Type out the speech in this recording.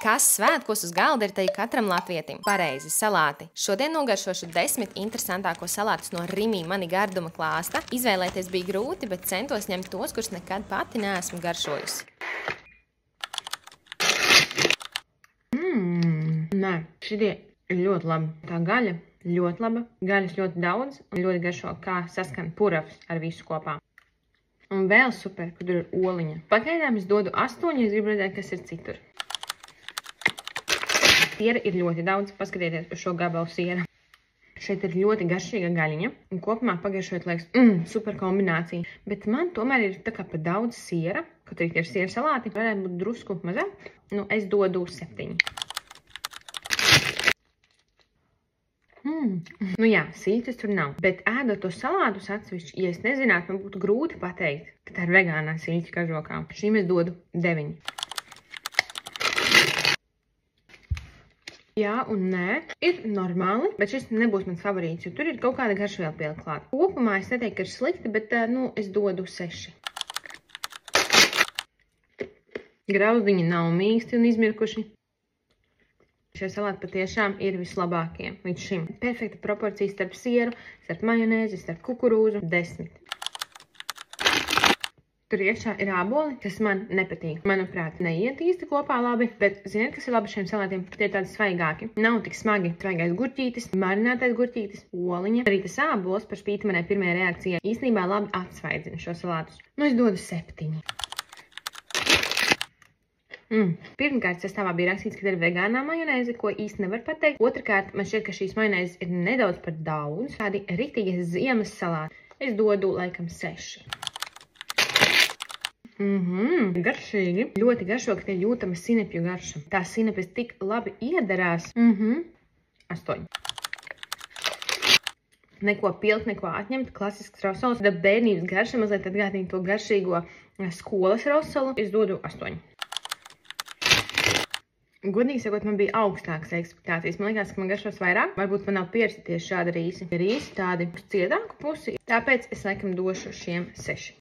Kas svētkos uz galda ir teju katram latvietim? Pareizi, salāti. Šodien nogaršošu 10 interesantāko salātus no Rimī mani garduma klāsta. Izvēlēties bija grūti, bet centos ņemt tos, kurus nekad pati neesmu garšojusi. Nē, šitie ir ļoti labi. Tā gaļa ļoti laba. Gaļas ļoti daudz un ļoti garšo, kā saskan puravs ar visu kopā. Un vēl super, kad tur ir oliņa. Pagaidām es dodu 8, es gribu redzēt, kas ir citur. Siera ir ļoti daudz, paskatieties uz šo gabalu siera. Šeit ir ļoti garšīga gaļiņa, un kopumā pagaršot liekas, super kombinācija. Bet man tomēr ir tā kā pa daudz siera, kaut arī tie ir siera salāti, varētu būt drusku mazāk. Nu, es dodu 7. Nu jā, sīķis tur nav, bet ēdot to salātus atsevišķi, ja es nezinātu, man būtu grūti pateikt, ka tā ir vegānā sīķa kažokā. Šīm es dodu 9. Jā un nē, ir normāli, bet šis nebūs mans favorīts, jo tur ir kaut kāda garša vēl pielikt klāt. Kopumā es neteiktu, ka ir slikti, bet, es dodu 6. Grauzdiņi nav mīksti un izmirkuši. Šie salāti patiešām ir vislabākie līdz šim. Perfekta proporcija starp sieru, starp majonēzi, starp kukurūzu. 10. Tur iekšā ir āboli, kas man nepatīk. Manuprāt, neiet īsti kopā labi, bet ziniet, kas ir labi šiem salātiem? Tie ir tādi svaigāki. Nav tik smagi. Svaigais gurķītis, marinātais gurķītis, oliņa. Arī tas ābols par spīti manai pirmajai reakcijai īstenībā labi atsvaidzina šo salātus. Nu, es dodu 7. Pirmkārt, sastāvā bija rakstīts, ka ir vegānā majonēze, ko īsti nevar pateikt. Otrakārt, man šķiet, ka šīs majonēzes ir nedaudz par daudz. Tādi riktīgi ziemas salāti. Es dodu laikam 6. Garšīgi. Ļoti garšo, ka tie jūtama sinepju garša. Tā sinepes tik labi iedarās. 8. Neko pilkt, neko atņemt. Klasisks rosols. Tad bērnības garša mazliet atgādina to garšīgo skolas rosolu. Es dodu 8. Godīgi sakot, man bija augstākas ekspektācijas. Man liekas, ka man garšos vairāk. Varbūt man nav pierasti tieši šāda rīsi. Rīsi tādi uz ciedāku pusi. Tāpēc es laikam došu šiem 6.